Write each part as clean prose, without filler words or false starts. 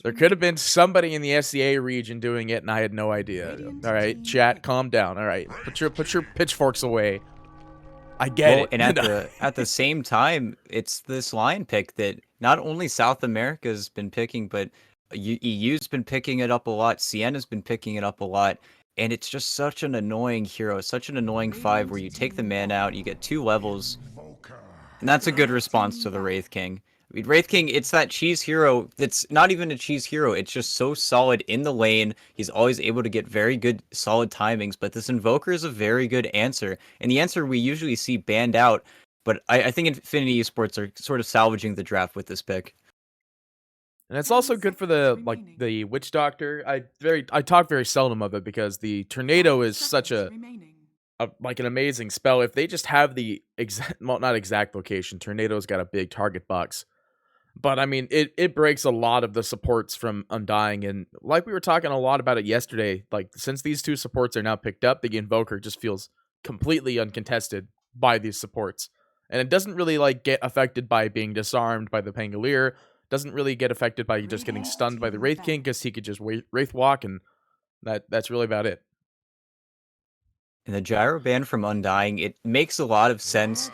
There could have been somebody in the SCA region doing it, and I had no idea. All right, chat, calm down. All right, put your pitchforks away. I get Well, it. and at the same time, it's this line pick that not only South America's been picking, but EU's been picking it up a lot. Sienna's been picking it up a lot, and it's just such an annoying hero, such an annoying five where you take the man out, you get 2 levels, and that's a good response to the Wraith King. I mean, Wraith King, it's that cheese hero that's not even a cheese hero. It's just so solid in the lane. He's always able to get very good, solid timings. But this Invoker is a very good answer. And the answer we usually see banned out. But I think Infinity Esports are sort of salvaging the draft with this pick. And it's also good for the Witch Doctor. I talk very seldom of it because the Tornado is such an amazing spell. If they just have the exact, well, not exact location, Tornado's got a big target box. But I mean, it breaks a lot of the supports from Undying, and like we were talking a lot about it yesterday, like since these two supports are now picked up, the Invoker just feels completely uncontested by these supports. And it doesn't really like get affected by being disarmed by the Pangolier, doesn't really get affected by just getting stunned by the Wraith King because he could just Wraith Walk, and that's really about it. And the gyro ban from Undying, it makes a lot of sense.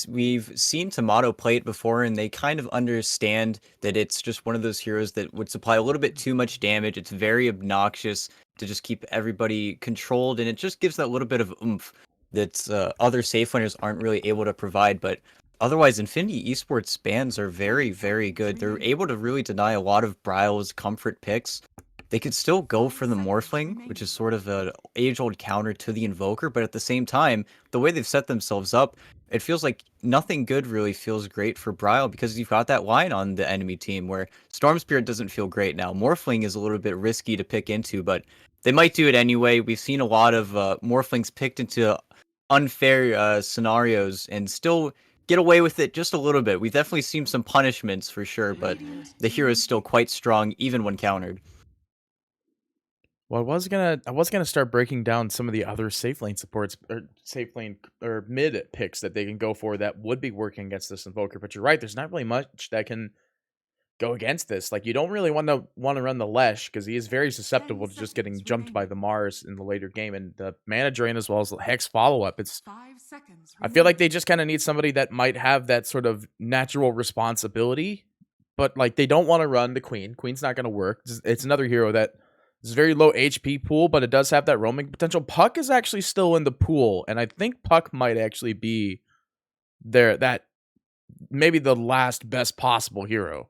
We've seen Tomato play it before, and they kind of understand that it's just one of those heroes that would supply a little bit too much damage. It's very obnoxious to just keep everybody controlled, and it just gives that little bit of oomph that other safe laners aren't really able to provide. But otherwise, Infinity Esports bans are very, very good. They're able to really deny a lot of Bryle's comfort picks. They could still go for the Morphling, which is sort of an age-old counter to the Invoker, but at the same time, the way they've set themselves up, it feels like nothing good really feels great for Bryle because you've got that line on the enemy team where Storm Spirit doesn't feel great now. Morphling is a little bit risky to pick into, but they might do it anyway. We've seen a lot of Morphlings picked into unfair scenarios and still get away with it just a little bit. We've definitely seen some punishments for sure, but the hero is still quite strong even when countered. Well, I was gonna start breaking down some of the other safe lane supports or safe lane or mid picks that they can go for that would be working against this Invoker. But you're right, there's not really much that can go against this. Like you don't really want to run the Lesh because he is very susceptible to just getting jumped by the Mars in the later game, and the mana drain as well as the Hex follow up. I feel like they just kind of need somebody that might have that sort of natural responsibility, but like they don't want to run the Queen. Queen's not going to work. It's another hero that is very low HP pool, but it does have that roaming potential. Puck is actually still in the pool, and I think Puck might actually be that maybe the last best possible hero.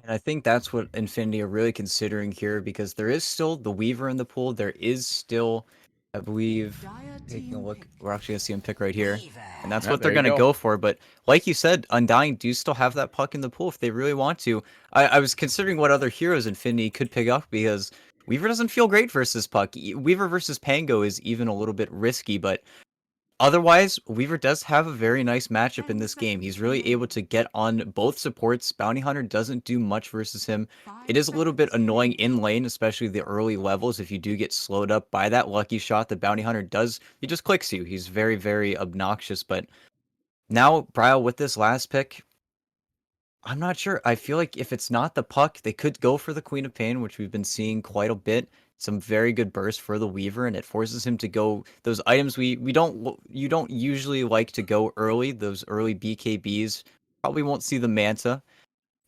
And I think that's what Infinity are really considering here because there is still the Weaver in the pool. There is still, I believe, taking a look, we're actually going to see him pick right here. And that's Yeah, what they're there you going to go. go for. But like you said, Undying do still have that puck in the pool if they really want to. I was considering what other heroes Infinity could pick up because Weaver doesn't feel great versus Puck. Weaver versus Pango is even a little bit risky, but otherwise, Weaver does have a very nice matchup in this game. He's really able to get on both supports. Bounty Hunter doesn't do much versus him. It is a little bit annoying in lane, especially the early levels. If you do get slowed up by that lucky shot, the Bounty Hunter does, he just clicks you. He's very, very obnoxious. But now, Bryle, with this last pick, I'm not sure. I feel like if it's not the puck, they could go for the Queen of Pain, which we've been seeing quite a bit. Some very good burst for the Weaver, and it forces him to go those items we don't you don't usually like to go early. Those early BKBs probably won't see the Manta,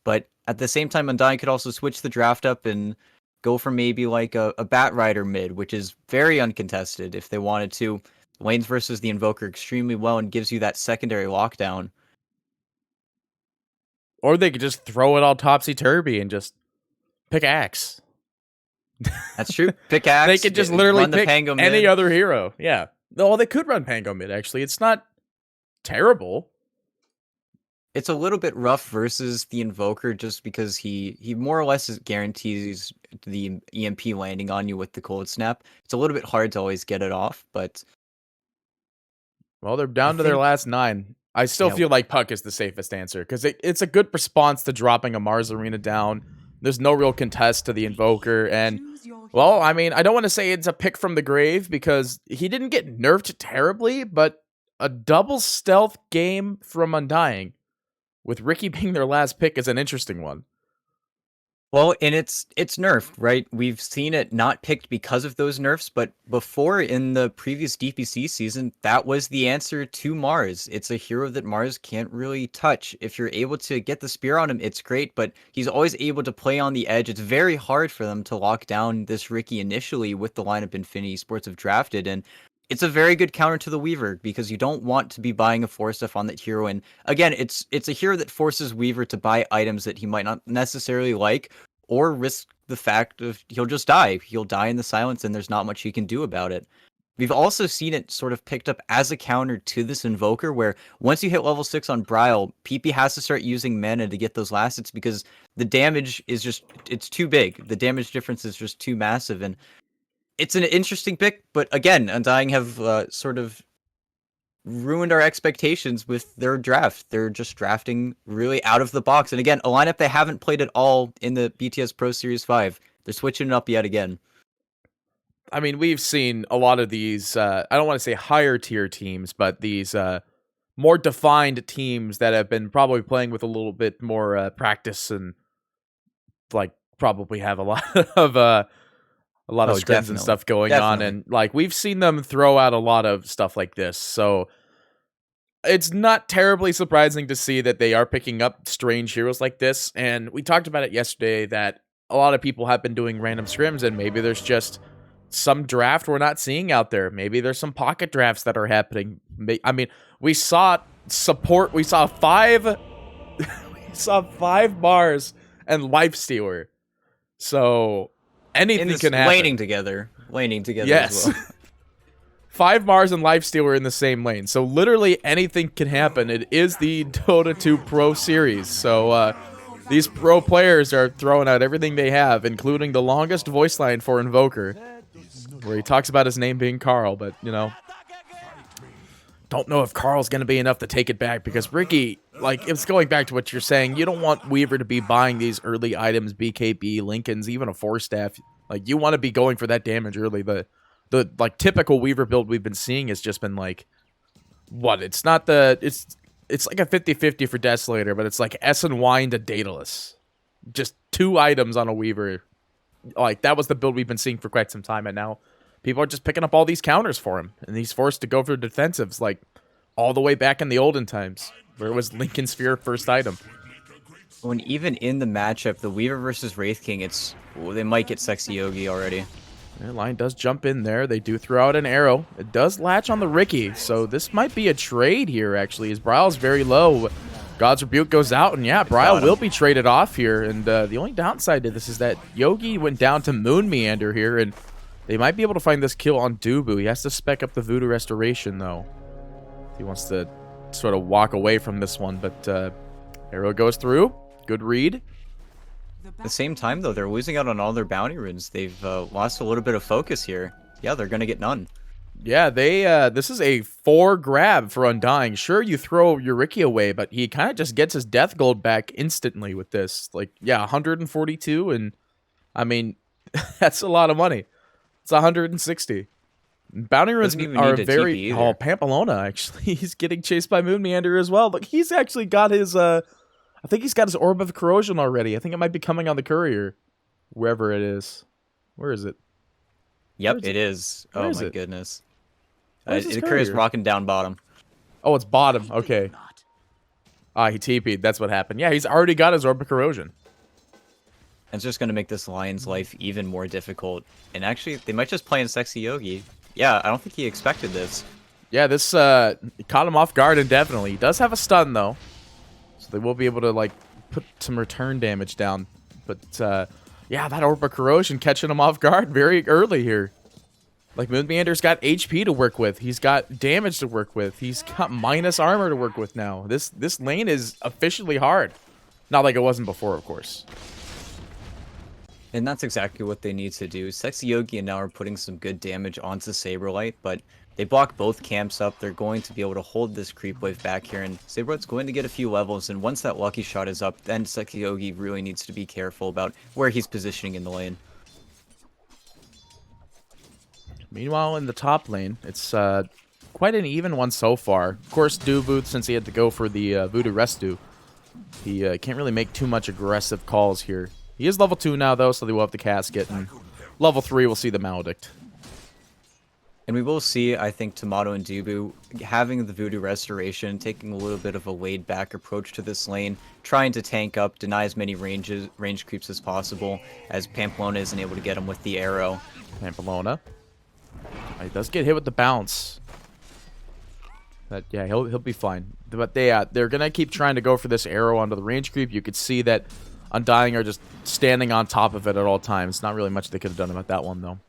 but at the same time, Undying could also switch the draft up and go for maybe like a Bat Rider mid, which is very uncontested if they wanted to. Lanes versus the Invoker extremely well and gives you that secondary lockdown. Or they could just throw it all topsy turvy and just pick Axe. That's true. They Pickaxe, could just literally run the pick Pango any mid. other hero. Yeah. No, they could run Pango mid, actually. It's not terrible. It's a little bit rough versus the Invoker just because he more or less guarantees the EMP landing on you with the Cold Snap. It's a little bit hard to always get it off, but Well, they're I down to their think, last 9. I still yeah, feel like Puck is the safest answer because it's a good response to dropping a Mars Arena down. There's no real contest to the Invoker. And, well, I mean, I don't want to say it's a pick from the grave because he didn't get nerfed terribly, but a double stealth game from Undying with Ricky being their last pick is an interesting one. Well, and it's nerfed, right? We've seen it not picked because of those nerfs, but before in the previous DPC season, that was the answer to Mars. It's a hero that Mars can't really touch. If you're able to get the spear on him, it's great, but he's always able to play on the edge. It's very hard for them to lock down this Riki initially with the lineup Infinity Sports have drafted, and it's a very good counter to the Weaver because you don't want to be buying a 4-stuff on that hero. And again, it's a hero that forces Weaver to buy items that he might not necessarily like, or risk the fact of he'll just die. He'll die in the silence, and there's not much he can do about it. We've also seen it sort of picked up as a counter to this Invoker, where once you hit level 6 on Bryle, PP has to start using mana to get those last hits because the damage is just, it's too big. The damage difference is just too massive, and it's an interesting pick, but again, Undying have sort of ruined our expectations with their draft. They're just drafting really out of the box. And again, a lineup they haven't played at all in the BTS Pro Series 5. They're switching it up yet again. I mean, we've seen a lot of these, I don't want to say higher tier teams, but these more defined teams that have been probably playing with a little bit more practice and like probably have a lot of scrims and Definitely. stuff going on, and like we've seen them throw out a lot of stuff like this. So it's not terribly surprising to see that they are picking up strange heroes like this. And we talked about it yesterday that a lot of people have been doing random scrims, and maybe there's just some draft we're not seeing out there. Maybe there's some pocket drafts that are happening. I mean, we saw support. We saw five. We saw 5 bars and Lifestealer. So anything can happen. Laning together Yes. as well. 5 Mars and Lifestealer in the same lane. So literally anything can happen. It is the Dota 2 Pro Series. So these pro players are throwing out everything they have, including the longest voice line for Invoker, where he talks about his name being Carl, but, you know, don't know if Carl's going to be enough to take it back, because Riki, like, it's going back to what you're saying. You don't want Weaver to be buying these early items, BKB, Lincolns, even a 4-staff. Like, you want to be going for that damage early. The like typical Weaver build we've been seeing has just been like, what? It's not the it's like a 50-50 for Desolator, but it's like S and Y into Daedalus. Just 2 items on a Weaver. Like, that was the build we've been seeing for quite some time, and now people are just picking up all these counters for him, and he's forced to go for defensives, like all the way back in the olden times, where it was Lincoln Sphere first item. When even in the matchup, the Weaver versus Wraith King, they might get Sexy Yogi already. Their line does jump in there. They do throw out an arrow. It does latch on the Riki, so this might be a trade here, actually, as Bryle's very low. God's Rebuke goes out, and yeah, Bryle will be traded off here. And the only downside to this is that Yogi went down to Moon Meander here, and they might be able to find this kill on Dubu. He has to spec up the Voodoo Restoration, though. He wants to sort of walk away from this one, but arrow goes through. Good read. At the same time, though, they're losing out on all their bounty runes. They've lost a little bit of focus here. Yeah, they're going to get none. Yeah, this is a 4 grab for Undying. Sure, you throw your Riki away, but he kind of just gets his death gold back instantly with this. Like, yeah, 142, and I mean, that's a lot of money. It's 160. Bounty runes are very... Oh, Pamplona, actually. He's getting chased by Moon Meander as well. Look, he's actually got his... I think he's got his Orb of Corrosion already. I think it might be coming on the Courier. Wherever it is. Where is it? Yep, it is. Oh my goodness. The Courier's rocking down bottom. Oh, it's bottom. Okay. Ah, he TP'd. That's what happened. Yeah, he's already got his Orb of Corrosion. It's just going to make this Lion's life even more difficult. And actually, they might just play in Sexy Yogi. Yeah, I don't think he expected this. Yeah, this caught him off guard indefinitely. He does have a stun, though. So they will be able to, like, put some return damage down. But, yeah, that Orb of Corrosion catching him off guard very early here. Like, Moon Meander's got HP to work with. He's got damage to work with. He's got minus armor to work with now. This lane is officially hard. Not like it wasn't before, of course. And that's exactly what they need to do. Sexy Yogi and now are putting some good damage onto Saberlight, but they block both camps up. They're going to be able to hold this creep wave back here, and Saberlight's going to get a few levels, and once that lucky shot is up, then Sexy Yogi really needs to be careful about where he's positioning in the lane. Meanwhile, in the top lane, it's quite an even one so far. Of course, Dubu, since he had to go for the Voodoo Restu, he can't really make too much aggressive calls here. He is level 2 now, though, so they will have the casket. And level 3, we'll see the Maledict. And we will see, I think, Tomato and Dubu having the Voodoo Restoration, taking a little bit of a laid-back approach to this lane, trying to tank up, deny as many range creeps as possible, as Pamplona isn't able to get him with the arrow. Pamplona. He does get hit with the bounce. But yeah, he'll be fine. But they're gonna keep trying to go for this arrow onto the range creep. You could see that Undying are just standing on top of it at all times. Not really much they could have done about that one, though.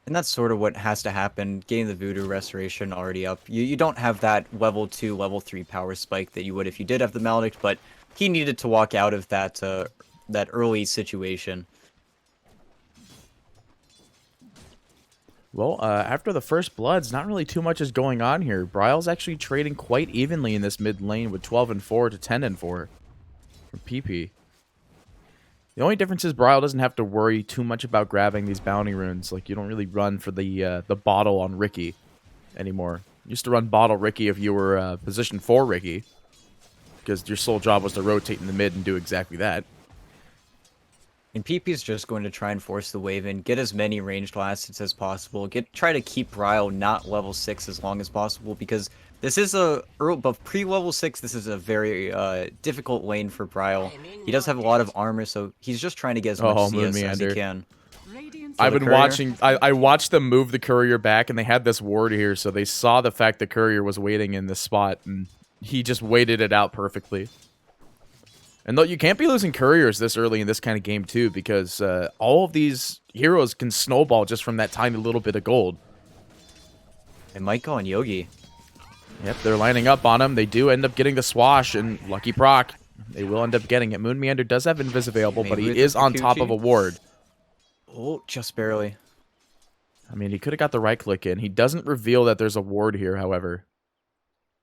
And that's sort of what has to happen, getting the Voodoo Restoration already up. You don't have that level 2, level 3 power spike that you would if you did have the Maledict, but he needed to walk out of that that early situation. Well, after the first bloods, not really too much is going on here. Bryle's actually trading quite evenly in this mid lane with 12 and 4 to 10 and 4 from PP. The only difference is Bryle doesn't have to worry too much about grabbing these bounty runes. Like, you don't really run for the bottle on Ricky anymore. You used to run bottle Ricky if you were positioned for Ricky, because your sole job was to rotate in the mid and do exactly that. And PP is just going to try and force the wave in, get as many ranged last hits as possible, try to keep Bryle not level 6 as long as possible, because this is but pre-level 6, this is a very difficult lane for Bryle. He does have a lot of armor, so he's just trying to get as much CS as he can. I've been watching, I watched them move the courier back, and they had this ward here, so they saw the fact the courier was waiting in this spot, and he just waited it out perfectly. And though you can't be losing couriers this early in this kind of game, too, because all of these heroes can snowball just from that tiny little bit of gold. It might go on Yogi. Yep, they're lining up on him. They do end up getting the swash, and lucky proc. They will end up getting it. Moon Meander does have Invis available, but he is on top of a ward. Oh, just barely. I mean, he could have got the right click in. He doesn't reveal that there's a ward here, however.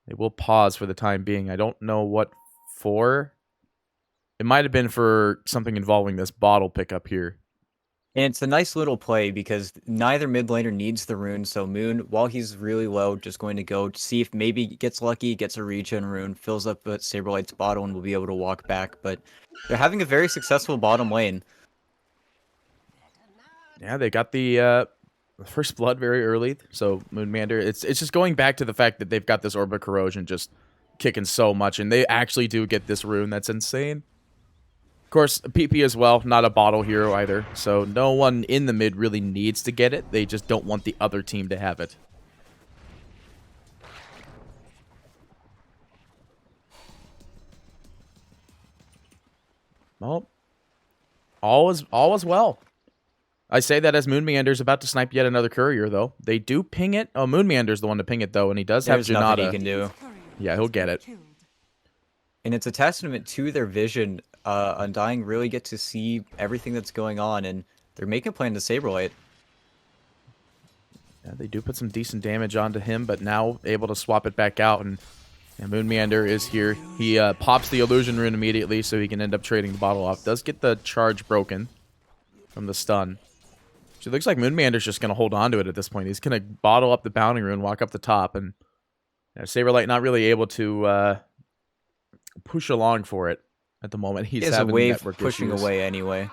They will pause for the time being. I don't know what for. It might have been for something involving this bottle pickup here. And it's a nice little play because neither mid laner needs the rune, so Moon, while he's really low, just going to go see if maybe gets lucky, gets a regen rune, fills up Saberlight's bottle, and will be able to walk back. But they're having a very successful bottom lane. Yeah, they got the first blood very early, so Moonmander, it's just going back to the fact that they've got this Orb of Corrosion just kicking so much, and they actually do get this rune. That's insane. Of course, PP as well, not a bottle hero either, so no one in the mid really needs to get it. They just don't want the other team to have it. Well, all is well. I say that as Moonmeander's about to snipe yet another courier, though. They do ping it. Oh, Moonmeander's the one to ping it, though, and he does have There's nothing Janata. he can do. Yeah, he'll get it. And it's a testament to their vision. Undying really get to see everything that's going on, and they're making a plan to Saberlight. Yeah, they do put some decent damage onto him, but now able to swap it back out, and Moonmeander is here. He pops the illusion rune immediately, so he can end up trading the bottle off. Does get the charge broken from the stun. So it looks like Moonmeander's just going to hold on to it at this point. He's going to bottle up the bounty rune, walk up the top, and Saberlight not really able to push along for it at the moment. He's having a wave network pushing issues. away anyway.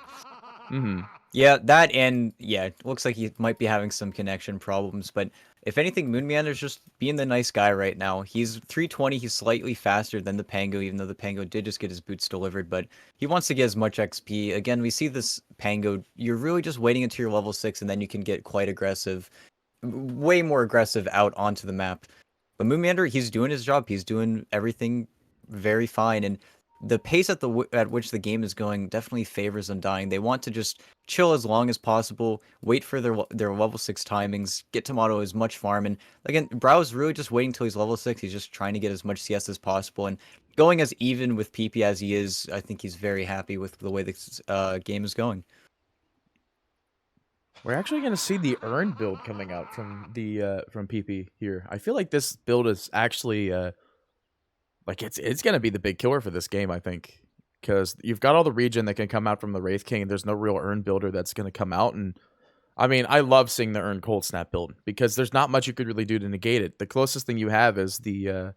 Mm-hmm. Yeah, that and yeah, it looks like he might be having some connection problems, but if anything, Moonmeander's just being the nice guy right now. He's 320, he's slightly faster than the Pango, even though the Pango did just get his boots delivered, but he wants to get as much XP. Again, we see this Pango, you're really just waiting until you're level 6, and then you can get quite aggressive, way more aggressive out onto the map. But Moonmeander, he's doing his job, he's doing everything very fine, and the pace at which the game is going definitely favors Undying. They want to just chill as long as possible, wait for their level 6 timings, get Tomato as much farm, and again, Brow's really just waiting until he's level 6. He's just trying to get as much CS as possible, and going as even with PP as he is, I think he's very happy with the way this game is going. We're actually going to see the Earn build coming out from the from PP here. I feel like this build is actually like it's going to be the big killer for this game, I think, because you've got all the regen that can come out from the Wraith King. There's no real Earn builder that's going to come out, and I mean, I love seeing the Earn Cold Snap build because there's not much you could really do to negate it. The closest thing you have is the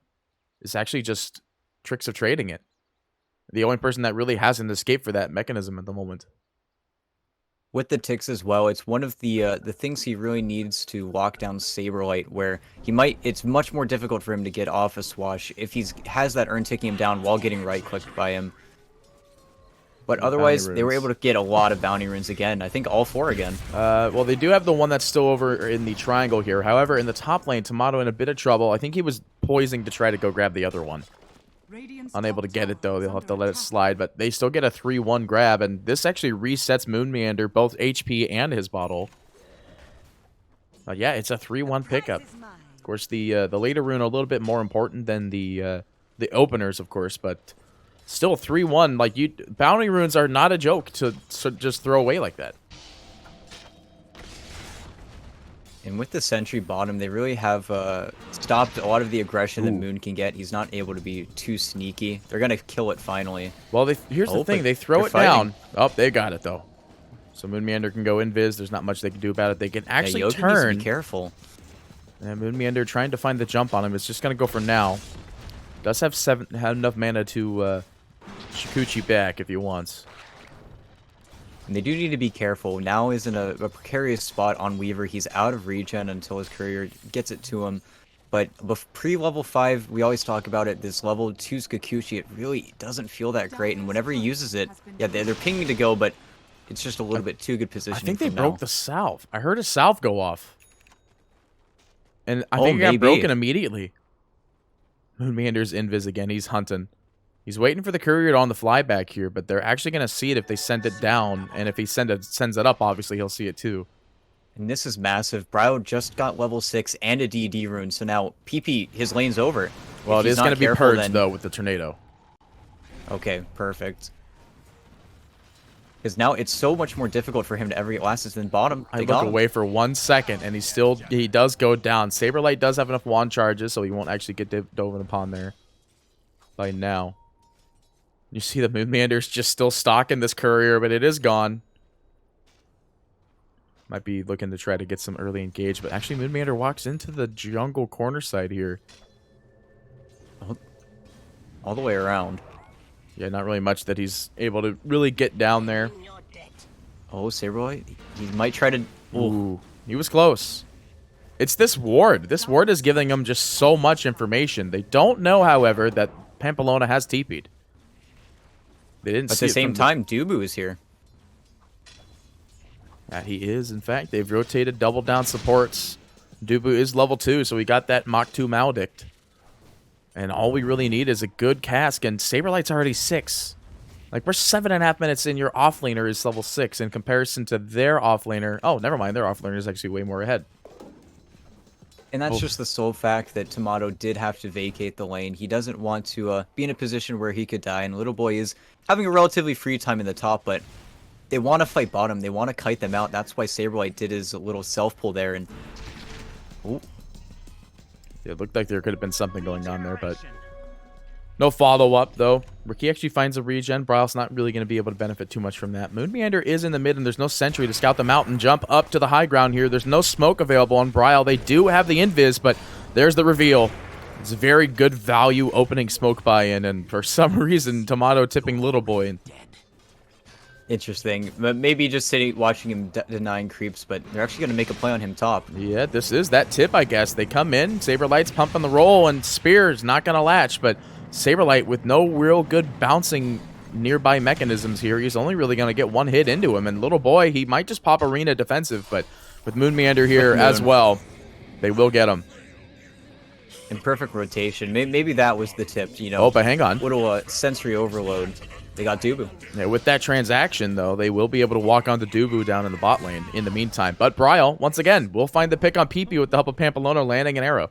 is actually just tricks of trading it. The only person that really hasn't escaped for that mechanism at the moment. With the ticks as well, it's one of the things he really needs to lock down Saberlight, where it's much more difficult for him to get off a swash if has that urn ticking him down while getting right-clicked by him. But otherwise, they were able to get a lot of bounty runes again. I think all 4 again. Well, they do have the one that's still over in the triangle here. However, in the top lane, Tomato in a bit of trouble. I think he was poising to try to go grab the other one. Unable to get it, though. They'll have to let it slide. But they still get a 3-1 grab. And this actually resets Moon Meander, both HP and his bottle. Yeah, it's a 3-1 pickup. Of course, the later rune a little bit more important than the openers, of course. But still 3-1. Like, bounty runes are not a joke to just throw away like that. And with the Sentry bottom, they really have stopped a lot of the aggression that Moon can get. He's not able to be too sneaky. They're going to kill it finally. Well, here's the thing. They throw it down. Oh, they got it, though. So Moon Meander can go invis. There's not much they can do about it. They can actually turn. Needs to be careful. And Moon Meander trying to find the jump on him. It's just going to go for now. Does have enough mana to Shikuchi back if he wants. And they do need to be careful. Now is in a precarious spot on Weaver. He's out of regen until his courier gets it to him. But pre-level 5, we always talk about it, this level 2's Kikuchi, it really doesn't feel that great. And whenever he uses it, yeah, they're pinging to go, but it's just a little bit too good position. I think they broke the salve. I heard a salve go off. And I think it got broken immediately. Moon Meander's invis again. He's hunting. He's waiting for the courier on the fly back here, but they're actually going to see it if they send it down. And if he sends it up, obviously he'll see it too. And this is massive. Bryo just got level 6 and a DD rune, so now PP, his lane's over. Well, it is going to be purged, though, with the tornado. Okay, perfect. Because now it's so much more difficult for him to ever get lasses than bottom. I look away for 1 second, and he does go down. Saberlight does have enough wand charges, so he won't actually get dove upon there by now. You see the Moon Meander's just still stalking this courier, but it is gone. Might be looking to try to get some early engage, but actually Moon Meander walks into the jungle corner side here. All the way around. Yeah, not really much that he's able to really get down there. Oh, Saberlight, he might try to... Ooh, he was close. It's this ward. This ward is giving them just so much information. They don't know, however, that Pamplona has TP'd. They didn't see it. At the same time, Dubu is here. He is, in fact. They've rotated double down supports. Dubu is level 2, so we got that Mach 2 Maledict. And all we really need is a good cask, and Saberlight's already 6. Like, we're 7.5 minutes in, your offlaner is level 6 in comparison to their offlaner. Oh, never mind, their offlaner is actually way more ahead. And that's just the sole fact that Tomato did have to vacate the lane. He doesn't want to be in a position where he could die, and Little Boy is having a relatively free time in the top, but they want to fight bottom. They want to kite them out. That's why Saberlight did his little self-pull there, and... Ooh. It looked like there could have been something going on there, but... No follow-up, though. Ricky actually finds a regen. Bryle's not really going to be able to benefit too much from that. Moon Meander is in the mid, and there's no sentry to scout them out and jump up to the high ground here. There's no smoke available on Bryle. They do have the invis, but there's the reveal. It's a very good value opening smoke buy-in, and for some reason, Tomato tipping Little Boy. Interesting. But maybe just sitting, watching him denying creeps, but they're actually going to make a play on him top. Yeah, this is that tip, I guess. They come in, Saberlight's pumping the roll, and Spear's not going to latch, but Saberlight with no real good bouncing nearby mechanisms here. He's only really going to get one hit into him, and Little Boy, he might just pop Arena defensive, but with Moon Meander here as well, they will get him. In perfect rotation. Maybe that was the tip, you know. Oh, but hang on. Little sensory overload. They got Dubu. Yeah, with that transaction, though, they will be able to walk onto Dubu down in the bot lane in the meantime. But Bryle, once again, will find the pick on PP with the help of Pamplona landing an arrow.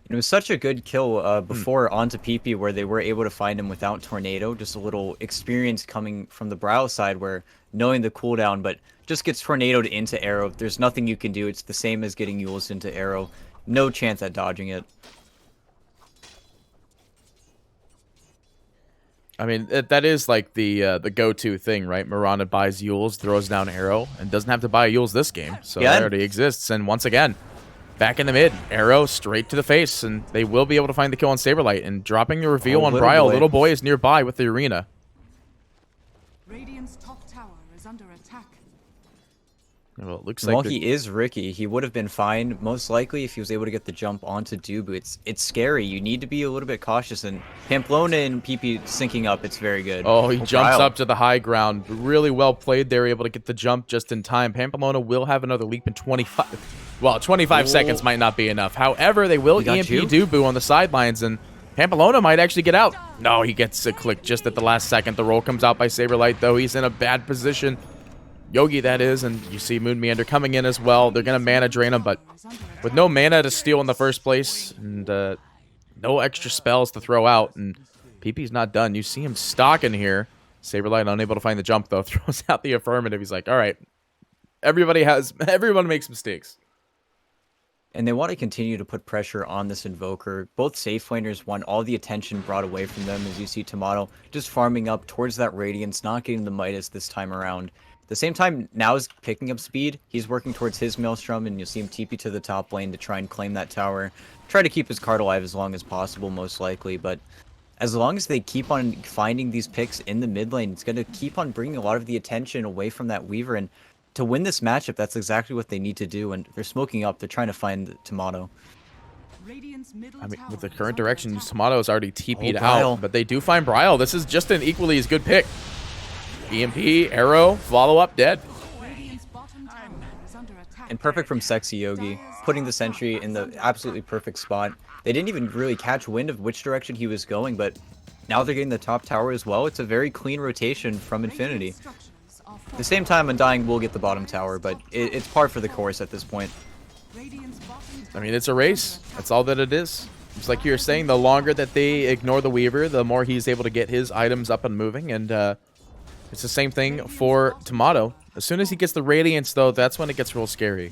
It was such a good kill before onto PP where they were able to find him without Tornado. Just a little experience coming from the Bryle side where knowing the cooldown, but just gets Tornadoed into arrow. There's nothing you can do. It's the same as getting Yules into arrow. No chance at dodging it. I mean, that is like the go-to thing, right? Mirana buys Yules, throws down arrow, and doesn't have to buy Yules this game. So yeah, it already exists. And once again, Back in the mid, arrow straight to the face, and they will be able to find the kill on Saberlight. And dropping the reveal on Bryle, Little Boy is nearby with the arena. Radiant's top tower is under attack. Well, it looks like he is Ricky. He would have been fine, most likely, if he was able to get the jump onto Dubu. It's scary. You need to be a little bit cautious. And Pamplona and PP syncing up, it's very good. Oh, he jumps up to the high ground. Really well played there, able to get the jump just in time. Pamplona will have another leap in 25. Well, 25 seconds might not be enough. However, they will EMP Dubu on the sidelines, and Pamplona might actually get out. No, he gets a click just at the last second. The roll comes out by Saberlight, though. He's in a bad position. Yogi, that is, and you see Moon Meander coming in as well. They're going to mana drain him, but with no mana to steal in the first place, and no extra spells to throw out, and PP's not done. You see him stalking here. Saberlight unable to find the jump, though. Throws out the affirmative. He's like, all right, everyone makes mistakes. And they want to continue to put pressure on this Invoker. Both safe laners want all the attention brought away from them, as you see Tomato just farming up towards that Radiance, not getting the Midas this time around. At the same time, now is picking up speed. He's working towards his Maelstrom, and you'll see him TP to the top lane to try and claim that tower. Try to keep his card alive as long as possible, most likely. But as long as they keep on finding these picks in the mid lane, it's going to keep on bringing a lot of the attention away from that Weaver. And to win this matchup, that's exactly what they need to do. And they're smoking up. They're trying to find Tomato. I mean, with the current direction, Tomato's already TP'd out, but they do find Bryle. This is just an equally as good pick. EMP, arrow, follow up, dead. And perfect from Sexy Yogi, putting the sentry in the absolutely perfect spot. They didn't even really catch wind of which direction he was going, but now they're getting the top tower as well. It's a very clean rotation from Infinity. At the same time, Undying will get the bottom tower, but it's par for the course at this point. I mean, it's a race. That's all that it is. It's like you were saying, the longer that they ignore the Weaver, the more he's able to get his items up and moving, and it's the same thing for Tomato. As soon as he gets the Radiance, though, that's when it gets real scary.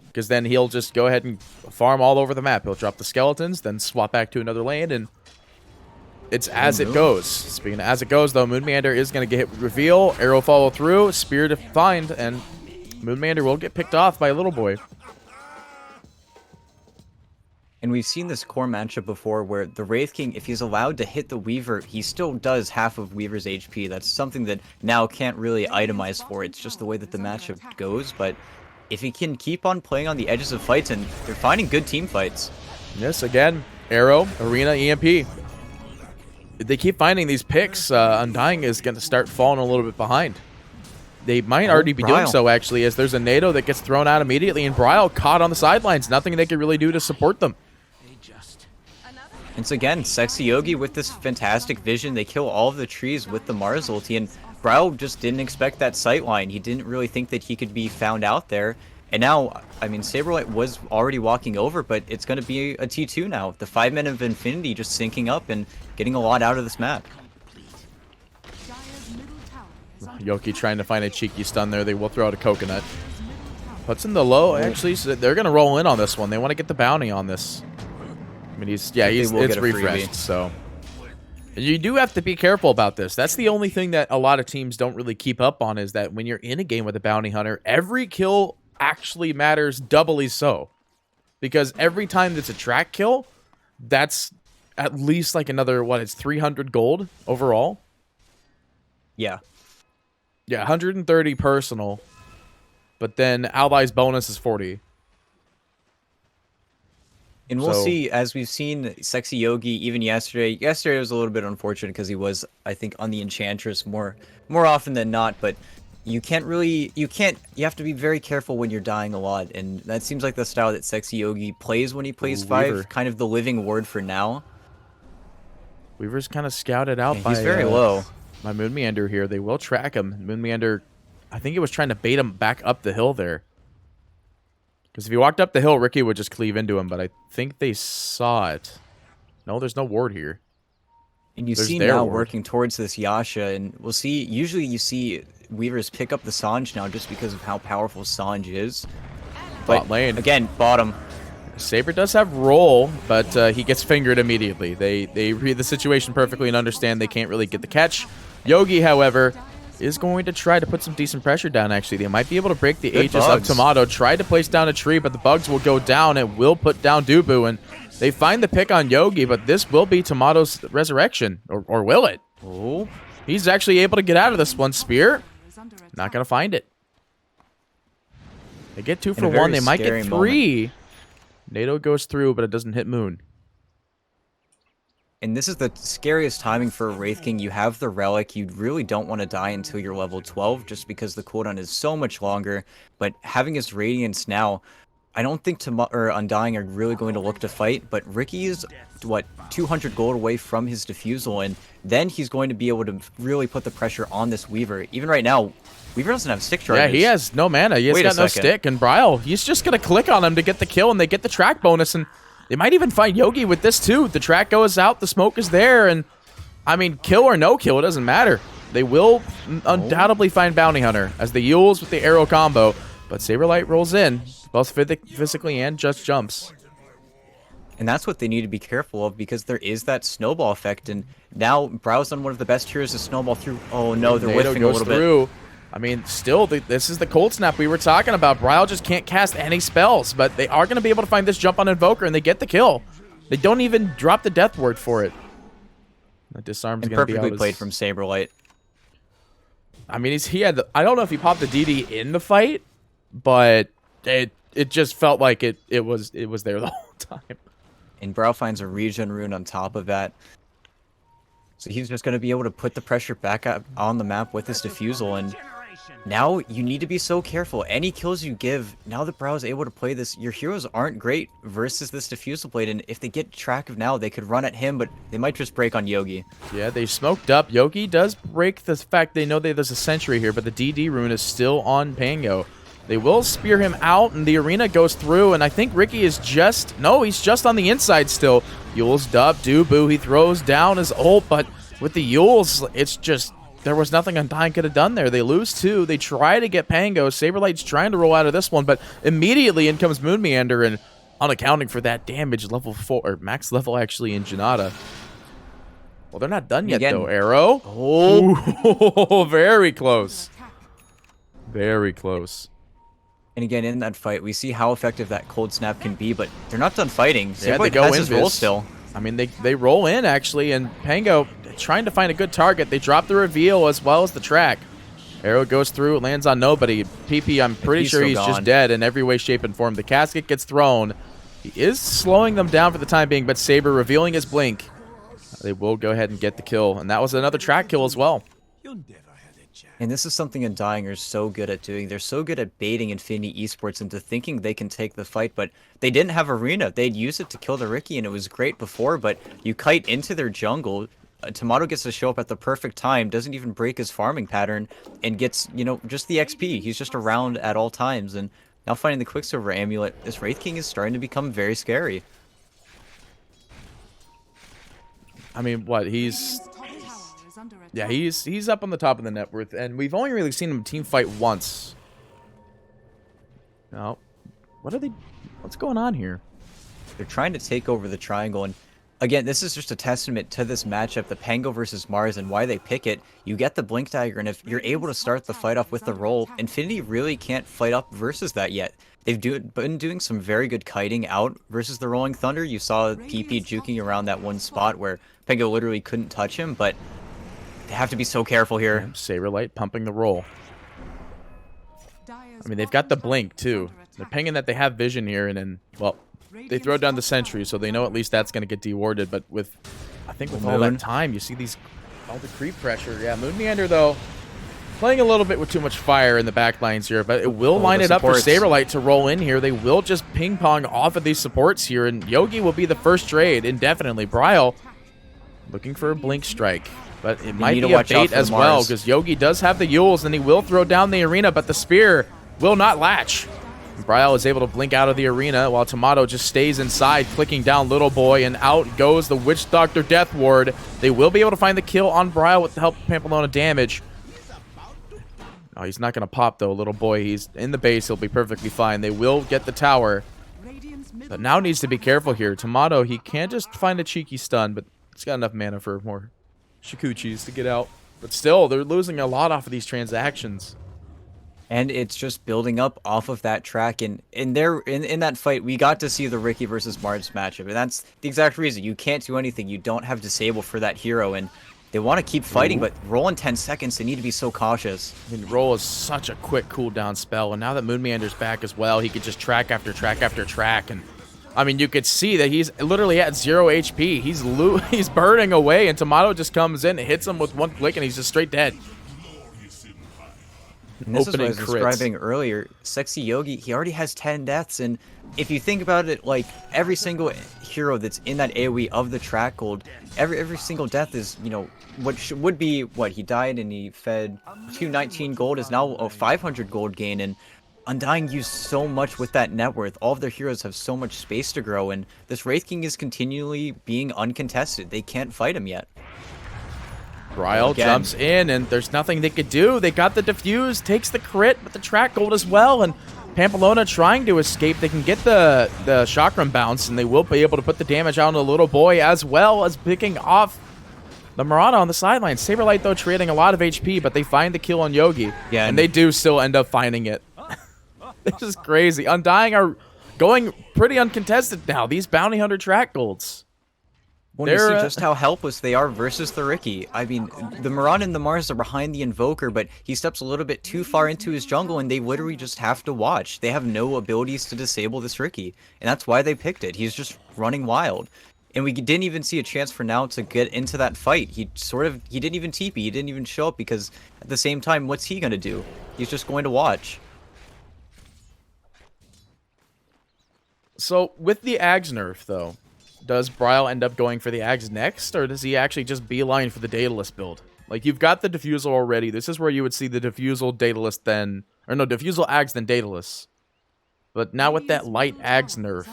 Because then he'll just go ahead and farm all over the map. He'll drop the skeletons, then swap back to another lane, and it's as it goes. Speaking of as it goes, though, Moon Meander is going to get reveal, arrow follow through, spear to find, and Moon Meander will get picked off by Little Boy. And we've seen this core matchup before where the Wraith King, if he's allowed to hit the Weaver, he still does half of Weaver's HP. That's something that now can't really itemize for. It's just the way that the matchup goes. But if he can keep on playing on the edges of fights, and they're finding good team fights. Yes, again, arrow, arena, EMP. If they keep finding these picks, Undying is going to start falling a little bit behind. They might already be doing so, actually, as there's a NATO that gets thrown out immediately, and Bryle caught on the sidelines. Nothing they can really do to support them. Once again, Sexy Yogi with this fantastic vision. They kill all of the trees with the Mars ulti, and Bryle just didn't expect that sightline. He didn't really think that he could be found out there. And now, I mean, Saberlight was already walking over, but it's going to be a T2 now. The 5 men of Infinity just syncing up and getting a lot out of this map. Yoki trying to find a cheeky stun there. They will throw out a coconut. Puts in the low, actually, so they're going to roll in on this one. They want to get the bounty on this. I mean, it's refreshed, so you do have to be careful about this. That's the only thing that a lot of teams don't really keep up on, is that when you're in a game with a bounty hunter, every kill actually matters doubly so. Because every time that's a track kill, that's at least like another, what, it's 300 gold overall? Yeah. Yeah, 130 personal, but then allies bonus is 40. And we'll see, as we've seen Sexy Yogi even yesterday. Yesterday was a little bit unfortunate because he was, I think, on the Enchantress more often than not. But you have to be very careful when you're dying a lot. And that seems like the style that Sexy Yogi plays when he plays Weaver. Kind of the living ward for now. Weaver's kind of scouted out by... He's very low. By Moon Meander here. They will track him. Moon Meander, I think he was trying to bait him back up the hill there. Because if he walked up the hill, Ricky would just cleave into him, but I think they saw it. No, there's no ward here. And you see now working towards this Yasha, and we'll see, usually you see Weavers pick up the Sanj now just because of how powerful Sanj is. Bot lane. Again, bottom. Saber does have roll, but he gets fingered immediately. They read the situation perfectly and understand they can't really get the catch. Yogi, however, is going to try to put some decent pressure down, actually. They might be able to break the Good Aegis of bugs. Tomato. Tried to place down a tree, but the bugs will go down. It will put down Dubu, and they find the pick on Yogi, but this will be Tomato's resurrection. Or will it? Oh, He's actually able to get out of this one. Spear, Is under attack. not going to find it. They get 2 In for a 1. very They might scary get 3. NATO goes through, but it doesn't hit Moon. and this is the scariest timing for a Wraith King. You have the Relic. You really don't want to die until you're level 12 just because the cooldown is so much longer. But having his Radiance now, I don't think Undying are really going to look to fight. But Ricky is, what, 200 gold away from his Diffusal. And then he's going to be able to really put the pressure on this Weaver. Even right now, Weaver doesn't have stick charges. Yeah, he has no mana. He has Wait a got no second. stick. And Bryle, he's just going to click on him to get the kill, and they get the track bonus. And they might even find Yogi with this, too. The track goes out. The smoke is there. And, I mean, kill or no kill, it doesn't matter. They will undoubtedly find Bounty Hunter as the Yules with the arrow combo. But Saberlight rolls in, both physically and just jumps. And that's what they need to be careful of, because there is that snowball effect. And now Brow's on one of the best heroes to snowball through. Oh no, they're NATO whiffing a goes little bit. through. I mean, still, this is the cold snap we were talking about. Bryle just can't cast any spells, but they are going to be able to find this jump on Invoker, and they get the kill. They don't even drop the death word for it. The disarm's And going to be out. perfectly played from Saberlight. I mean, he had. I don't know if he popped the DD in the fight, but it just felt like it was there the whole time. And Brow finds a regen rune on top of that. So he's just going to be able to put the pressure back up on the map with his Diffusal. And now you need to be so careful. Any kills you give, now that Brow is able to play this, your heroes aren't great versus this Diffusal blade. And if they get track of now, they could run at him, but they might just break on Yogi. Yeah, they smoked up. Yogi does break the fact they know there's a sentry here, but the DD rune is still on Pango. They will spear him out, and the arena goes through, and I think Ricky is just... No, he's just on the inside still. Yules dub, Dubu, he throws down his ult, but with the Yules, it's just... There was nothing Undying could have done there. They lose 2. They try to get Pango. Saberlight's trying to roll out of this one, but immediately in comes Moon Meander, and unaccounting for that damage, level 4, or max level actually in Janata. Well, they're not done yet, Again. though. Arrow. Oh, very close. Very close. And again, in that fight, we see how effective that cold snap can be, but they're not done fighting. Yeah, they Saberlight go has in his roll Viz. still. I mean, they roll in, actually, and Pango trying to find a good target. They drop the reveal as well as the track. Arrow goes through, lands on nobody. PP, I'm pretty he's sure still he's gone. just dead in every way, shape, and form. The casket gets thrown. He is slowing them down for the time being, but Saber revealing his blink. They will go ahead and get the kill, and that was another track kill as well. And this is something Undying are so good at doing. They're so good at baiting Infinity Esports into thinking they can take the fight, but they didn't have Arena. They'd use it to kill the Ricky, and it was great before, but you kite into their jungle. Tomato gets to show up at the perfect time, doesn't even break his farming pattern, and gets, you know, just the XP. He's just around at all times, and now finding the Quicksilver Amulet, this Wraith King is starting to become very scary. I mean, what, he's... Top tower is under attack. Yeah, he's up on the top of the net worth, and we've only really seen him team fight once. Now, what's going on here? They're trying to take over the triangle, and again, this is just a testament to this matchup, the Pango versus Mars, and why they pick it. You get the Blink Dagger, and if you're able to start the fight off with the roll, Infinity really can't fight up versus that yet. They've been doing some very good kiting out versus the Rolling Thunder. You saw PP juking around that one spot where Pango literally couldn't touch him, but they have to be so careful here. Saberlight pumping the roll. Dire's I mean, they've got the bottom tower blink, is too. under They're attack. pinging that they have vision here, and then, well, they throw down the sentry, so they know at least that's going to get dewarded, but with, I think with all Moon. that time, you see all the creep pressure. Yeah, Moon Meander, though, playing a little bit with too much fire in the back lines here, but it will line the it up for supports. Saberlight to roll in here. They will just ping-pong off of these supports here, and Yogi will be the first trade indefinitely. Bryle looking for a blink strike, but it might need to be a watch out bait for as the well, Mars. because Yogi does have the Yules, and he will throw down the arena, but the spear will not latch. Bryle is able to blink out of the arena while Tomato just stays inside, clicking down Little Boy, and out goes the Witch Doctor Death Ward. They will be able to find the kill on Bryle with the help of Pamplona damage. Oh, he's not going to pop, though, Little Boy. He's in the base. He'll be perfectly fine. They will get the tower, Radiant's middle but now needs to be careful here. Tomato, he can't just find a cheeky stun, but he's got enough mana for more Shikuchis to get out. But still, they're losing a lot off of these transactions. And it's just building up off of that track, and in that fight, we got to see the Ricky versus Mars matchup, and that's the exact reason. You can't do anything. You don't have disable for that hero, and they want to keep fighting, but roll in 10 seconds, they need to be so cautious. I mean, roll is such a quick cooldown spell, and now that Moon Meander's back as well, he could just track after track after track, and I mean, you could see that he's literally at 0 HP. He's burning away, and Tomato just comes in and hits him with one click, and he's just straight dead. And this is what I was crits. describing earlier. Sexy Yogi, he already has 10 deaths, and if you think about it, like, every single hero that's in that AoE of the track gold, every single death is, you know, what would be, what, he died and he fed 219 gold, is now a 500 gold gain, and Undying used so much with that net worth. All of their heroes have so much space to grow, and this Wraith King is continually being uncontested. They can't fight him yet. Bryle jumps in, and there's nothing they could do. They got the defuse, takes the crit, but the track gold as well, and Pamplona trying to escape. They can get the chakram bounce, and they will be able to put the damage out on the little boy, as well as picking off the Murata on the sideline. Saberlight, though, trading a lot of HP, but they find the kill on Yogi, and they do still end up finding it. This is crazy. Undying are going pretty uncontested now. These bounty hunter track golds. When you see just how helpless they are versus the Ricky. I mean, the Mirana and the Mars are behind the Invoker, but he steps a little bit too far into his jungle, and they literally just have to watch. They have no abilities to disable this Ricky, and that's why they picked it. He's just running wild. And we didn't even see a chance for now to get into that fight. He didn't even TP, he didn't even show up, because at the same time, what's he going to do? He's just going to watch. So, with the Ags nerf, though, does Bryle end up going for the Ags next, or does he actually just beeline for the Daedalus build? Like, you've got the Diffusal already. This is where you would see the Diffusal, Daedalus, then... Or no, Diffusal, Ags, then Daedalus. But now with that light Ags nerf...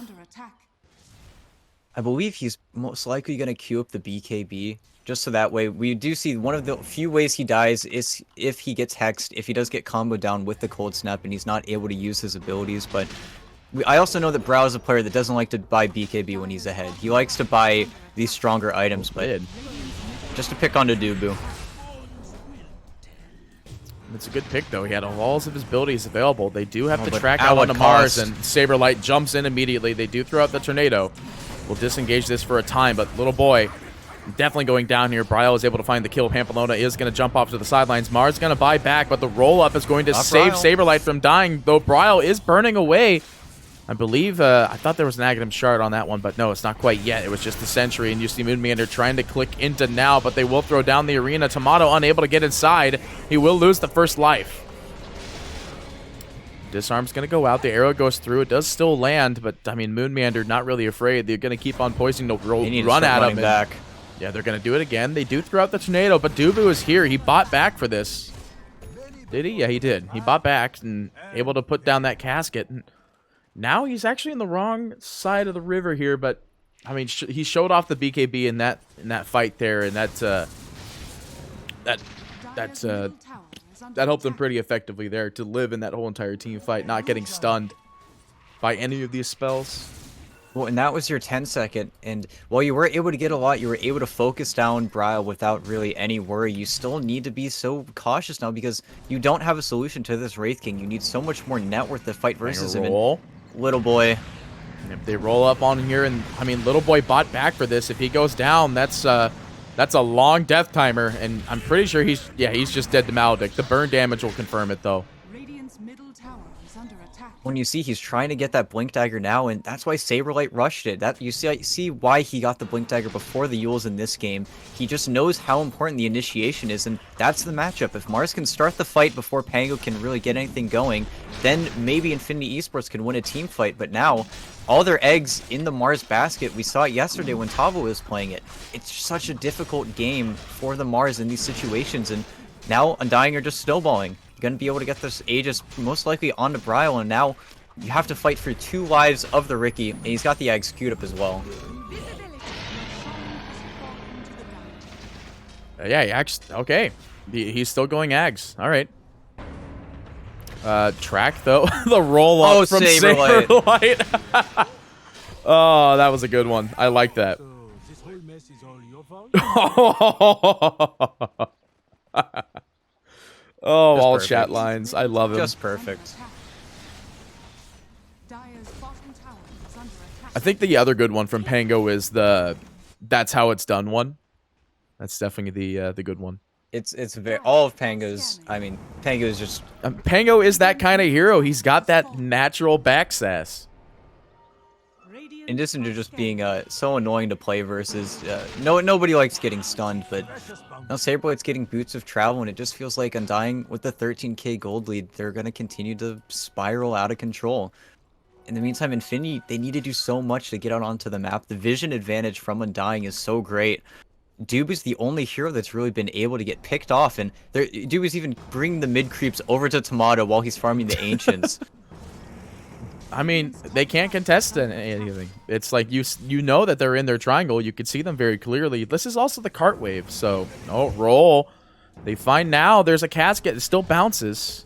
I believe he's most likely going to queue up the BKB, just so that way we do see one of the few ways he dies is if he gets hexed, if he does get comboed down with the Cold Snap and he's not able to use his abilities, but... I also know that Bryle is a player that doesn't like to buy BKB when he's ahead. He likes to buy these stronger items, but just to pick on Dubu. It's a good pick, though. He had all of his abilities available. They do have to track out onto Mars, and Saberlight jumps in immediately. They do throw out the Tornado. We'll disengage this for a time, but little boy definitely going down here. Bryle is able to find the kill. Pamplona is going to jump off to the sidelines. Mars going to buy back, but the roll-up is going to save Saberlight from dying, though Bryle is burning away. I believe, I thought there was an Aghanim Shard on that one, but no, it's not quite yet. It was just the Sentry, and you see Moon Meander trying to click into now, but they will throw down the arena. Tomato unable to get inside. He will lose the first life. Disarm's going to go out. The arrow goes through. It does still land, but, I mean, Moon Meander not really afraid. They're going to keep on poisoning to run at him. Back. Yeah, they're going to do it again. They do throw out the Tornado, but Dubu is here. He bought back for this. Did he? Yeah, he did. He bought back and able to put down that casket. Now he's actually in the wrong side of the river here, but I mean he showed off the BKB in that fight there, and that helped him pretty effectively there to live in that whole entire team fight, not getting stunned by any of these spells. Well, and that was your 10-second, and while you were able to get a lot, you were able to focus down Bryle without really any worry. You still need to be so cautious now because you don't have a solution to this Wraith King. You need so much more net worth to fight versus him. And little boy. And if they roll up on here, and I mean, little boy bought back for this. If he goes down, that's a long death timer, and I'm pretty sure he's just dead to Maledict. The burn damage will confirm it, though. Radiant's middle tower is under attack. When you see he's trying to get that Blink Dagger now, and that's why Saberlight rushed it. That you see why he got the Blink Dagger before the Yules in this game. He just knows how important the initiation is, and that's the matchup. If Mars can start the fight before Pango can really get anything going, then maybe Infinity Esports can win a team fight. But now, all their eggs in the Mars basket. We saw it yesterday when Tavo was playing it. It's such a difficult game for the Mars in these situations, and now Undying are just snowballing. Going to be able to get this Aegis most likely onto Bryle, and now you have to fight for 2 lives of the Ricky, and he's got the Eggs queued up as well. Yeah, he actually, okay. He's still going Ags. All right. Track, though. The roll-up from Saberlight. Oh, that was a good one. I like that. So this whole mess is all your fault? Oh, Just all perfect. chat lines. I love him. Just perfect. Dire's bottom tower is under attack. I think the other good one from Pango is the "That's how it's done" one. That's definitely the good one. It's very all of Pango's. I mean, Pango is just Pango is that kind of hero. He's got that natural back sass. in addition to just being so annoying to play versus. Nobody likes getting stunned, but now Saberblite's getting boots of travel, and it just feels like Undying with the 13k gold lead, they're gonna continue to spiral out of control. In the meantime, Infinity, they need to do so much to get out onto the map. The vision advantage from Undying is so great. Doob is the only hero that's really been able to get picked off, and Doob is even bringing the mid creeps over to Tomato while he's farming the Ancients. I mean, they can't contest anything. It's like you know that they're in their triangle. You can see them very clearly. This is also the cart wave, so no roll. They find now there's a casket. It still bounces.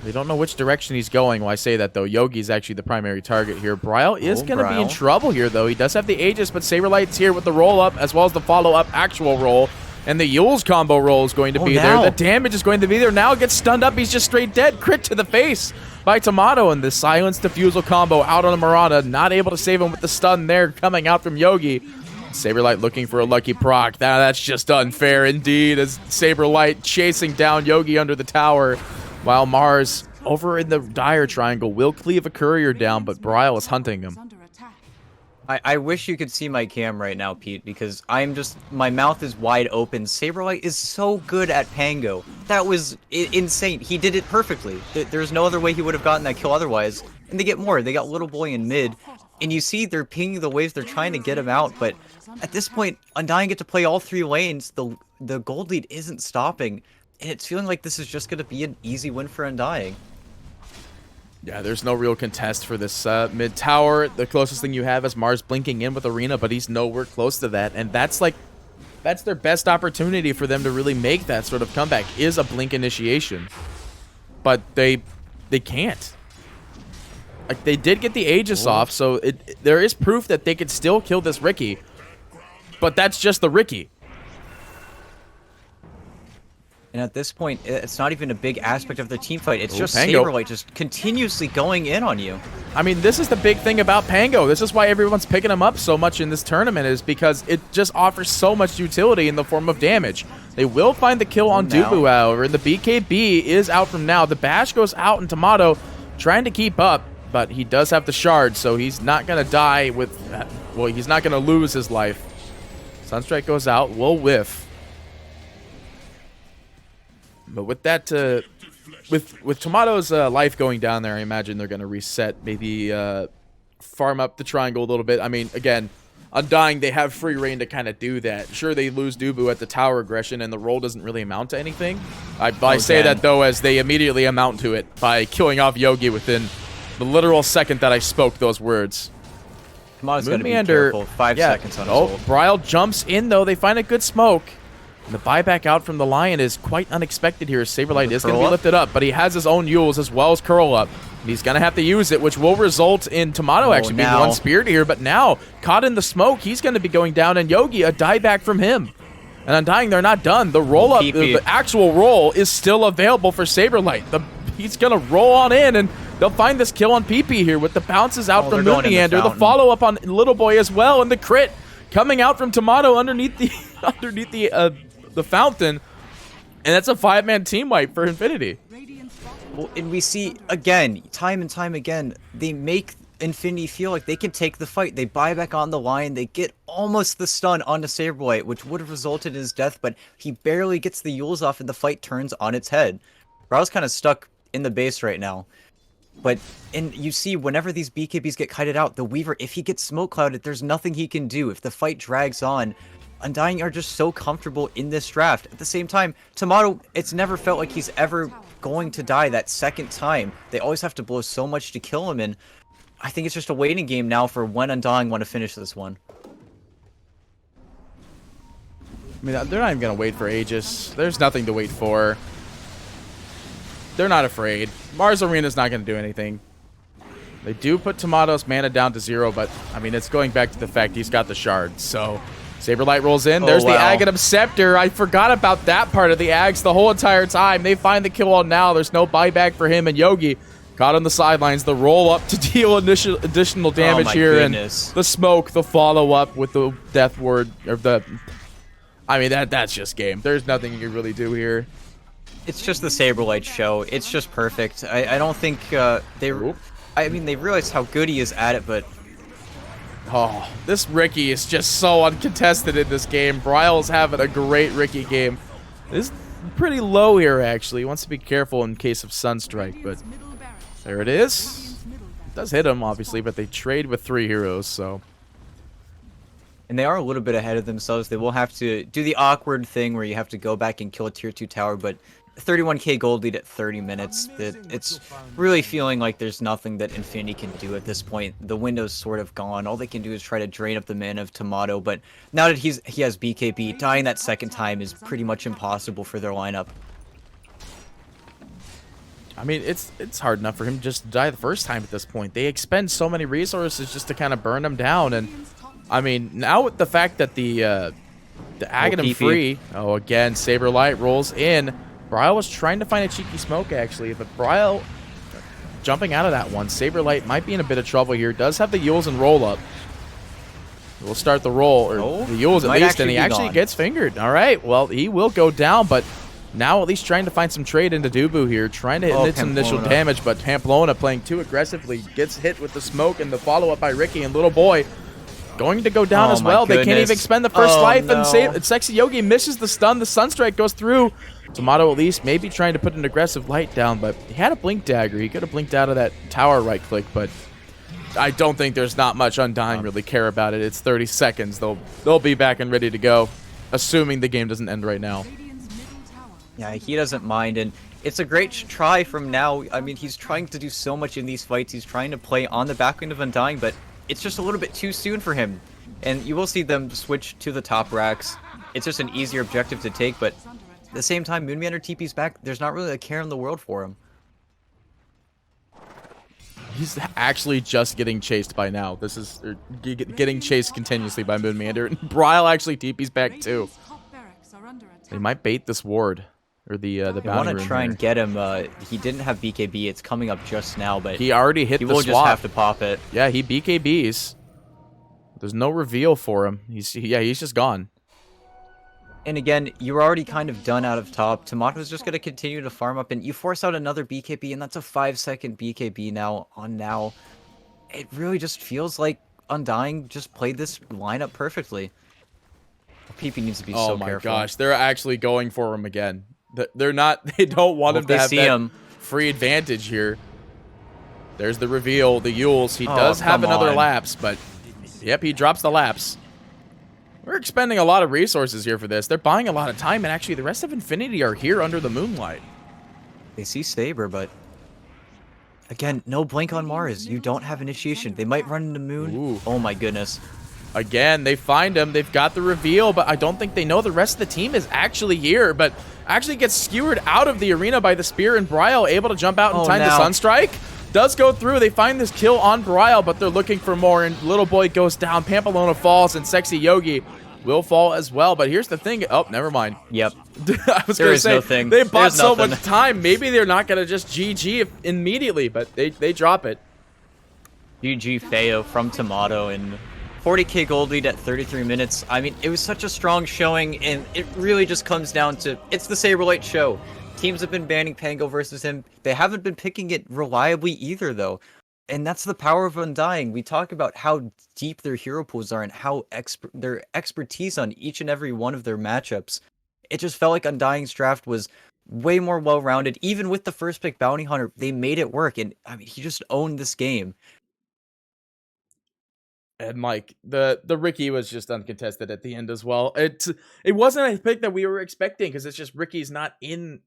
They don't know which direction he's going. Well, I say that, though. Yogi's actually the primary target here. Bryle is going to be in trouble here, though. He does have the Aegis, but Saberlight's here with the roll-up, as well as the follow-up actual roll. And the Yule's combo roll is going to be there. The damage is going to be there. Now gets stunned up. He's just straight dead. Crit to the face by Tomato. And the Silence Diffusal combo out on the Marauder. Not able to save him with the stun there coming out from Yogi. Saberlight looking for a lucky proc. That's just unfair indeed, as Saberlight chasing down Yogi under the tower. While Mars, over in the Dire Triangle, will cleave a courier down, but Bryle is hunting him. I wish you could see my cam right now, Pete, because my mouth is wide open. Saberlight is so good at Pango. That was insane. He did it perfectly. There's no other way he would have gotten that kill otherwise. And they get more. They got Little Boy in mid. And you see they're pinging the waves. They're trying to get him out. But at this point, Undying get to play all three lanes. The gold lead isn't stopping. And it's feeling like this is just going to be an easy win for Undying. Yeah, there's no real contest for this mid tower. The closest thing you have is Mars blinking in with Arena, but he's nowhere close to that. And that's their best opportunity for them to really make that sort of comeback, is a blink initiation. But they can't. Like, they did get the Aegis off, so there is proof that they could still kill this Riki. But that's just the Riki. And at this point, it's not even a big aspect of the team fight. It's just Pango. Saberlight just continuously going in on you. I mean, this is the big thing about Pango. This is why everyone's picking him up so much in this tournament, is because it just offers so much utility in the form of damage. They will find the kill on Dubu, however, and the BKB is out from now. The Bash goes out, and Tomato trying to keep up, but he does have the shard, so he's not going to die with... Well, he's not going to lose his life. Sunstrike goes out. Will whiff. But with that, with Tomato's life going down there, I imagine they're going to reset, maybe farm up the triangle a little bit. I mean, again, Undying, they have free reign to kind of do that. Sure, they lose Dubu at the tower aggression, and the roll doesn't really amount to anything. I say that, though, as they immediately amount to it by killing off Yogi within the literal second that I spoke those words. Tomato's got to be careful. 5 seconds on his ult. Bryle jumps in, though. They find a good smoke. The buyback out from the Lion is quite unexpected here. Saberlight is going to be lifted up, but he has his own Yules as well as Curl Up. And he's going to have to use it, which will result in Tomato actually being one speared here. But now, caught in the smoke, he's going to be going down, and Yogi, a dieback from him. And Undying, they're not done. The roll-up, the actual roll, is still available for Saberlight. He's going to roll on in, and they'll find this kill on PP here with the bounces out from Moonyander. The follow-up on Little Boy as well, and the crit coming out from Tomato underneath the fountain, and that's a 5-man team wipe for Infinity. Well, and we see again, time and time again, they make Infinity feel like they can take the fight. They buy back on the line, they get almost the stun onto Saberlight, which would have resulted in his death, but he barely gets the Yules off, and the fight turns on its head. Brow's kind of stuck in the base right now. But you see, whenever these BKBs get kited out, the Weaver, if he gets smoke clouded, there's nothing he can do. If the fight drags on, Undying are just so comfortable in this draft. At the same time, Tomato, it's never felt like he's ever going to die that second time. They always have to blow so much to kill him, and I think it's just a waiting game now for when Undying want to finish this one. I mean, they're not even going to wait for Aegis. There's nothing to wait for. They're not afraid. Mars Arena's not going to do anything. They do put Tomato's mana down to 0, but, I mean, it's going back to the fact he's got the shard, so Saberlight rolls in. Oh, There's the wow. Aghanim Scepter. I forgot about that part of the Ags the whole entire time. They find the kill on now. There's no buyback for him, and Yogi caught on the sidelines. The roll up to deal additional damage here, goodness. and the smoke, the follow up with the death ward or the. I mean that's just game. There's nothing you can really do here. It's just the Saberlight show. It's just perfect. I don't think they. I mean, they realize how good he is at it, but Oh, this Ricky is just so uncontested in this game. Bryle's having a great Ricky game. This is pretty low here, actually. He wants to be careful in case of Sunstrike, but there it is. It does hit him, obviously, but they trade with 3 heroes, so. and they are a little bit ahead of themselves. They will have to do the awkward thing where you have to go back and kill a tier 2 tower, but 31k gold lead at 30 minutes. It's really feeling like there's nothing that Infinity can do at this point. The window's sort of gone. All they can do is try to drain up the mana of Tomato, but now that he has BKB, dying that second time is pretty much impossible for their lineup. I mean, it's hard enough for him just to die the first time at this point. They expend so many resources just to kind of burn him down, and I mean, now with the fact that the Aghanim free, oh, again, Saberlight rolls in. Bryle was trying to find a cheeky smoke, actually, but Bryle jumping out of that one. Saberlight might be in a bit of trouble here. Does have the Yules and roll up. We'll start the roll, or the Yules at least, and he actually gets fingered. All right, well, he will go down, but now at least trying to find some trade into Dubu here, trying to hit some initial damage, but Pamplona playing too aggressively, gets hit with the smoke and the follow-up by Ricky, and Little Boy going to go down as well. They can't even expend the first life, and Sexy Yogi misses the stun. The Sunstrike goes through. Tomato at least maybe trying to put an aggressive light down, but he had a blink dagger. He could have blinked out of that tower right click, but I don't think there's not much Undying really care about it. It's 30 seconds. They'll be back and ready to go, assuming the game doesn't end right now. Yeah, he doesn't mind, and it's a great try from now. I mean, he's trying to do so much in these fights. He's trying to play on the back end of Undying, but it's just a little bit too soon for him. And you will see them switch to the top racks. It's just an easier objective to take, but at the same time, Moonmeander TP's back. There's not really a care in the world for him. He's actually just getting chased by now. This is getting chased continuously by Moonmeander. And Bryle actually TP's back too. They might bait this ward. Or the bounty room. I want to try and get him. He didn't have BKB. It's coming up just now, but he already hit the swap. He will just have to pop it. Yeah, he BKBs. There's no reveal for him. He's just gone. And again, you're already kind of done out of top. Tomato's just going to continue to farm up, and you force out another BKB, and that's a 5-second BKB now on now. It really just feels like Undying just played this lineup perfectly. PP needs to be so careful. Oh my gosh, they're actually going for him again. They're not. They don't want him to have that free advantage here. There's the reveal, the Yules. He does have another lapse, but yep, he drops the lapse. We're expending a lot of resources here for this. They're buying a lot of time, and actually the rest of Infinity are here under the moonlight. They see Saber, but again, no blink on Mars. You don't have initiation. They might run into Moon. Ooh. Oh my goodness. Again, they find him. They've got the reveal, but I don't think they know the rest of the team is actually here, but actually gets skewered out of the arena by the spear, and Bryle able to jump out in time. The Sunstrike does go through. They find this kill on Bryle, but they're looking for more, and Little Boy goes down. Pamplona falls, and Sexy Yogi will fall as well. But here's the thing. Oh, never mind. Yep. I was going to say, nothing. They bought so much time. Maybe they're not going to just GG immediately, but they drop it. GG Feo from Tomato, and 40k gold lead at 33 minutes. I mean, it was such a strong showing, and it really just comes down to, it's the Saberlight show. Teams have been banning Pango versus him. They haven't been picking it reliably either, though. And that's the power of Undying. We talk about how deep their hero pools are and how their expertise on each and every one of their matchups. It just felt like Undying's draft was way more well-rounded. Even with the first pick Bounty Hunter, they made it work. And, I mean, he just owned this game. And like the Ricky was just uncontested at the end as well. It wasn't a pick that we were expecting, because it's just Ricky's not in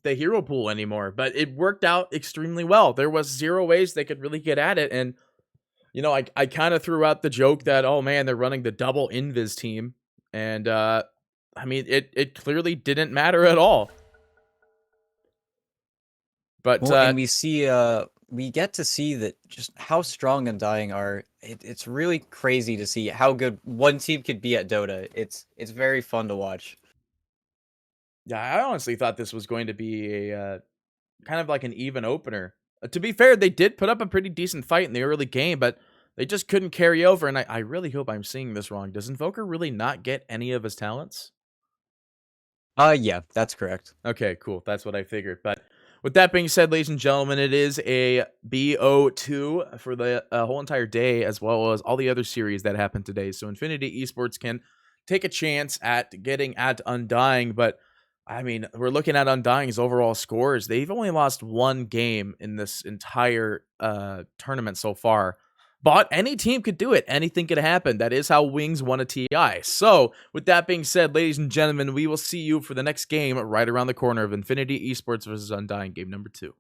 the hero pool anymore, but it worked out extremely well. There was 0 ways they could really get at it, and you know, I kind of threw out the joke that, oh man, they're running the double invis team, and I mean, it clearly didn't matter at all. But and we see we get to see that just how strong Undying are. It's really crazy to see how good one team could be at Dota. It's very fun to watch. Yeah, I honestly thought this was going to be a kind of like an even opener. To be fair, they did put up a pretty decent fight in the early game, but they just couldn't carry over. And I really hope I'm seeing this wrong. Does Invoker really not get any of his talents? Yeah, that's correct. Okay, cool. That's what I figured. But with that being said, ladies and gentlemen, it is a BO2 for the whole entire day, as well as all the other series that happened today. So Infinity Esports can take a chance at getting at Undying, but I mean, we're looking at Undying's overall scores. They've only lost one game in this entire tournament so far. But any team could do it. Anything could happen. That is how Wings won a TI. So, with that being said, ladies and gentlemen, we will see you for the next game right around the corner of Infinity Esports versus Undying, game number 2.